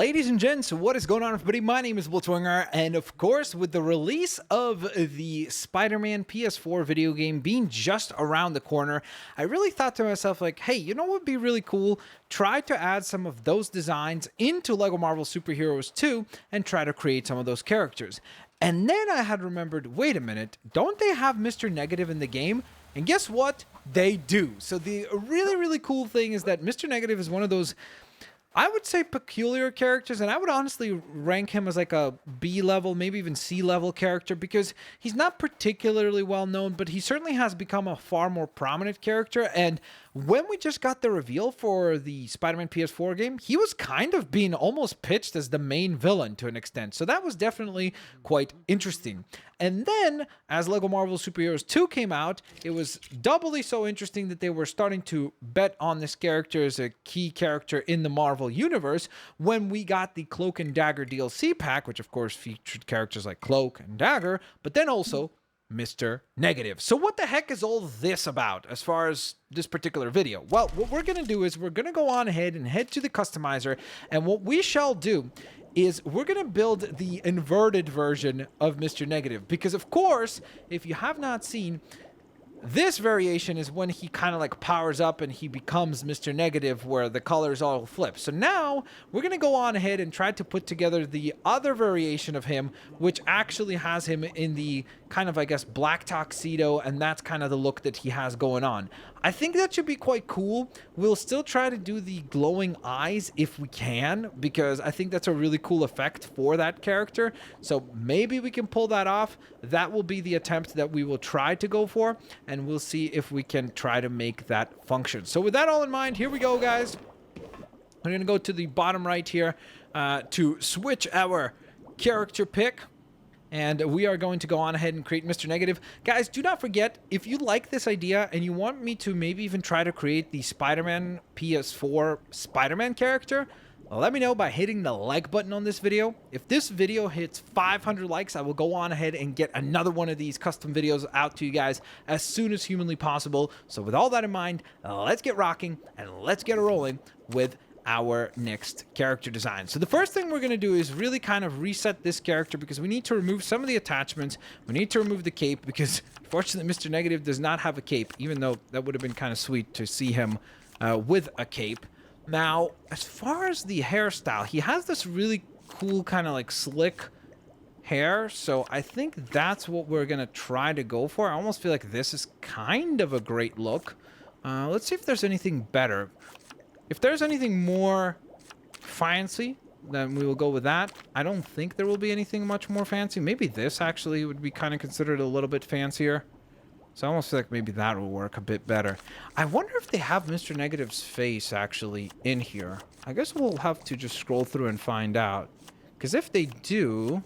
Ladies and gents, what is going on, everybody? My name is Blitzwinger, and of course, with the release of the Spider-Man PS4 video game being just around the corner, I really thought to myself, like, hey, you know what would be really cool? Try to add some of those designs into LEGO Marvel Superheroes 2 and try to create some of those characters. And then I had remembered, wait a minute, don't they have Mr. Negative in the game? And guess what? They do. So the really cool thing is that Mr. Negative is one of those, I would say, peculiar characters, and I would honestly rank him as like a B level, maybe even C level character, because he's not particularly well known, but he certainly has become a far more prominent character. And when we just got the reveal for the Spider-Man PS4 game, he was kind of being almost pitched as the main villain to an extent. So that was definitely quite interesting. And then, as LEGO Marvel Superheroes 2 came out, it was doubly so interesting that they were starting to bet on this character as a key character in the Marvel universe when we got the Cloak and Dagger DLC pack, which of course featured characters like Cloak and Dagger, but then also Mr. Negative. So what the heck is all this about as far as this particular video? Well, what we're going to do is we're going to go on ahead and head to the customizer, and what we shall do is we're going to build the inverted version of Mr. Negative, because of course, if you have not seen, this variation is when he kind of like powers up and he becomes Mr. Negative, where the colors all flip. So now we're going to go on ahead and try to put together the other variation of him, which actually has him in the kind of, I guess, black tuxedo, and that's kind of the look that he has going on. I think that should be quite cool. We'll still try to do the glowing eyes if we can, because I think that's a really cool effect for that character. So maybe we can pull that off. That will be the attempt that we will try to go for, and we'll see if we can try to make that function. So with that all in mind, here we go, guys. I'm going to go to the bottom right here to switch our character pick. And we are going to go on ahead and create Mr. Negative. Guys, do not forget, if you like this idea and you want me to maybe even try to create the Spider-Man PS4 Spider-Man character, let me know by hitting the like button on this video. If this video hits 500 likes, I will go on ahead and get another one of these custom videos out to you guys as soon as humanly possible. So with all that in mind, let's get rocking and let's get rolling with our next character design. So the first thing we're going to do is really kind of reset this character, because we need to remove some of the attachments. We need to remove the cape, because unfortunately Mr. Negative does not have a cape, even though that would have been kind of sweet to see him with a cape. Now, as far as the hairstyle, he has this really cool kind of like slick hair, so I think that's what we're going to try to go for. I almost feel like this is kind of a great look. Let's see if there's anything better. If there's anything more fancy, then we will go with that. I don't think there will be anything much more fancy. Maybe this actually would be kind of considered a little bit fancier. So I almost feel like maybe that will work a bit better. I wonder if they have Mr. Negative's face actually in here. I guess we'll have to just scroll through and find out. Because if they do,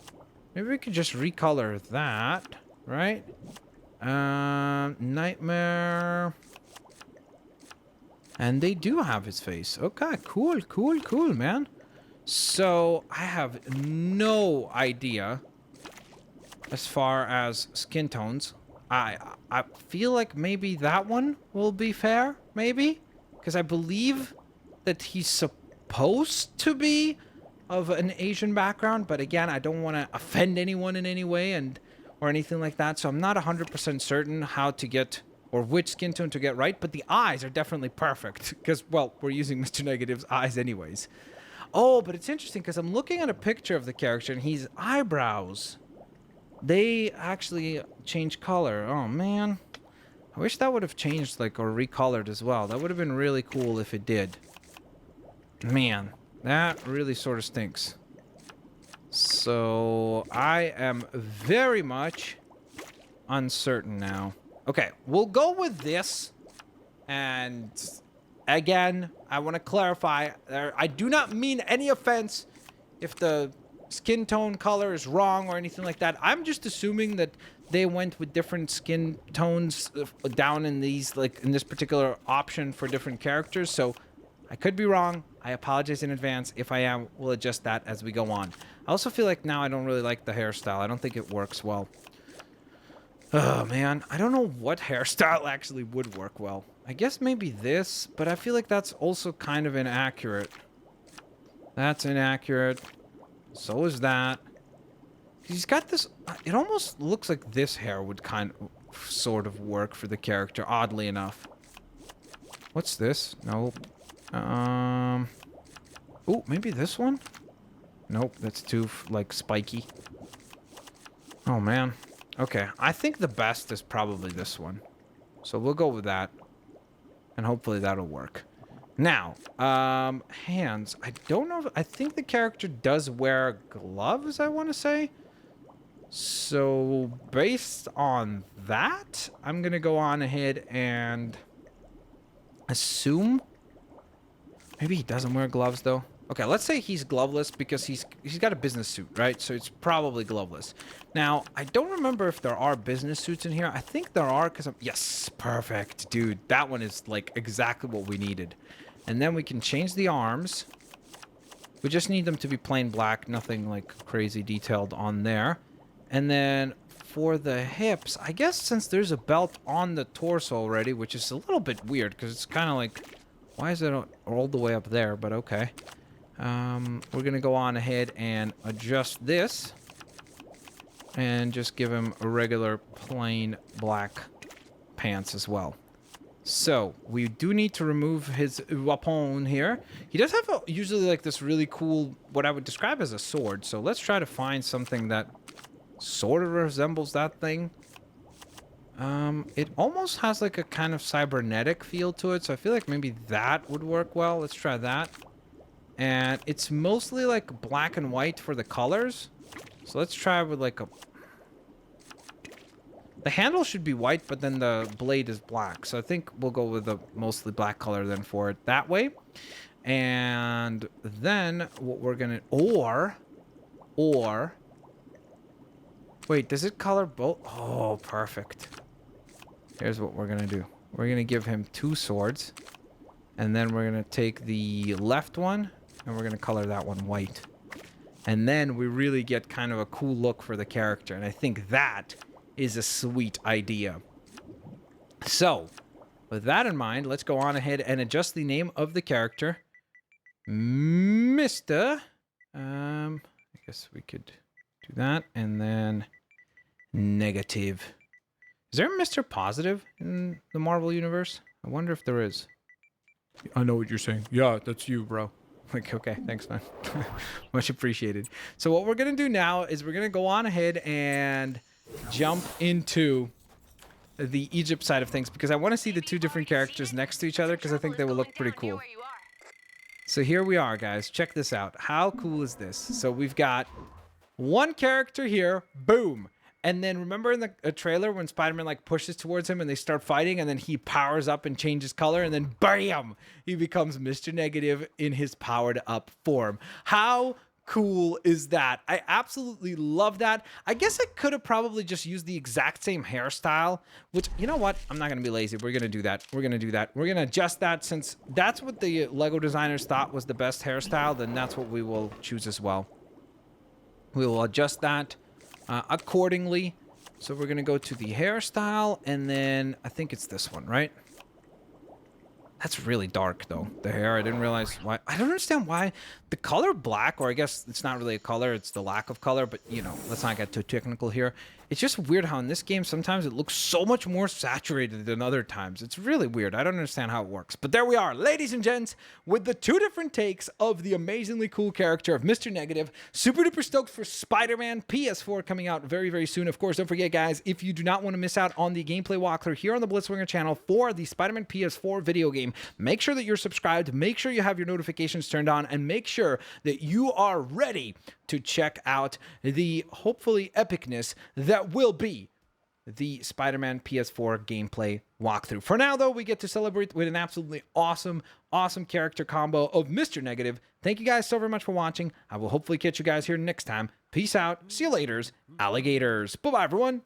maybe we could just recolor that, right? Nightmare. And they do have his face. Okay, cool, man. So, I have no idea as far as skin tones. I feel like maybe that one will be fair, maybe? Because I believe that he's supposed to be of an Asian background, but again, I don't want to offend anyone in any way or anything like that, so I'm not 100% certain how to get, or which skin tone to get right, but the eyes are definitely perfect, because, well, we're using Mr. Negative's eyes anyways. Oh, but it's interesting, because I'm looking at a picture of the character, and his eyebrows, they actually change color. Oh, man. I wish that would have changed, like, or recolored as well. That would have been really cool if it did. Man, that really sort of stinks. So, I am very much uncertain now. Okay, we'll go with this, and again, I want to clarify, I do not mean any offense if the skin tone color is wrong or anything like that. I'm just assuming that they went with different skin tones down in these, like in this particular option for different characters, so I could be wrong. I apologize in advance. If I am, we'll adjust that as we go on. I also feel like now I don't really like the hairstyle. I don't think it works well. Oh, man. I don't know what hairstyle actually would work well. I guess maybe this, but I feel like that's also kind of inaccurate. That's inaccurate. So is that. He's got this... It almost looks like this hair would kind of sort of work for the character, oddly enough. What's this? Nope. Oh, maybe this one? Nope, that's too, like, spiky. Oh, man. Okay, I think the best is probably this one. So we'll go with that. And hopefully that'll work. Now, hands. I don't know if... I think the character does wear gloves, I want to say. So, based on that, I'm going to go on ahead and assume... Maybe he doesn't wear gloves, though. Okay, let's say he's gloveless because he's got a business suit, right? So it's probably gloveless. Now, I don't remember if there are business suits in here. I think there are because I'm... Yes, perfect, dude. That one is, like, exactly what we needed. And then we can change the arms. We just need them to be plain black. Nothing, like, crazy detailed on there. And then for the hips, I guess since there's a belt on the torso already, which is a little bit weird because it's kind of like... Why is it all the way up there? But okay. We're going to go on ahead and adjust this. And just give him a regular plain black pants as well. So, we do need to remove his weapon here. He does have usually like this really cool, what I would describe as a sword. So let's try to find something that sort of resembles that thing. It almost has like a kind of cybernetic feel to it. So I feel like maybe that would work well. Let's try that. And it's mostly like black and white for the colors. So let's try with like a... The handle should be white, but then the blade is black. So I think we'll go with a mostly black color then for it that way. And then what we're gonna... Or... Wait, does it color both? Oh, perfect. Here's what we're gonna do. We're gonna give him 2 swords. And then we're gonna take the left one, and we're gonna color that one white. And then we really get kind of a cool look for the character. And I think that is a sweet idea. So, with that in mind, let's go on ahead and adjust the name of the character. Mr. I guess we could do that. And then negative. Is there a Mr. Positive in the Marvel Universe? I wonder if there is. I know what you're saying. Yeah, that's you, bro. Like, okay, thanks, man. Much appreciated. So what we're going to do now is we're going to go on ahead and jump into the Egypt side of things because I want to see the 2 different characters next to each other because I think they will look pretty cool. So here we are, guys. Check this out. How cool is this? So we've got one character here. Boom. And then remember in the trailer when Spider-Man like pushes towards him and they start fighting and then he powers up and changes color and then bam, he becomes Mr. Negative in his powered up form. How cool is that? I absolutely love that. I guess I could have probably just used the exact same hairstyle, which, you know what? I'm not going to be lazy. We're going to do that. We're going to do that. We're going to adjust that since that's what the Lego designers thought was the best hairstyle, then that's what we will choose as well. We will adjust that accordingly. So we're going to go to the hairstyle, and then I think it's this one, right? That's really dark, though, the hair. I didn't realize why. I don't understand why the color black, or I guess it's not really a color, it's the lack of color, but, you know, let's not get too technical here. It's just weird how in this game sometimes it looks so much more saturated than other times. It's really weird. I don't understand how it works. But there we are, ladies and gents, with the 2 different takes of the amazingly cool character of Mr. Negative. Super duper stoked for Spider-Man PS4 coming out very, very soon. Of course, don't forget, guys, if you do not want to miss out on the gameplay walkthrough here on the Blitzwinger channel for the Spider-Man PS4 video game, make sure that you're subscribed, make sure you have your notifications turned on, and make sure that you are ready to check out the hopefully epicness that will be the Spider-Man PS4 gameplay walkthrough. For now, though, we get to celebrate with an absolutely awesome character combo of Mr. Negative. Thank you guys so very much for watching. I will hopefully catch you guys here next time. Peace out. See you laters, alligators. Bye-bye, everyone.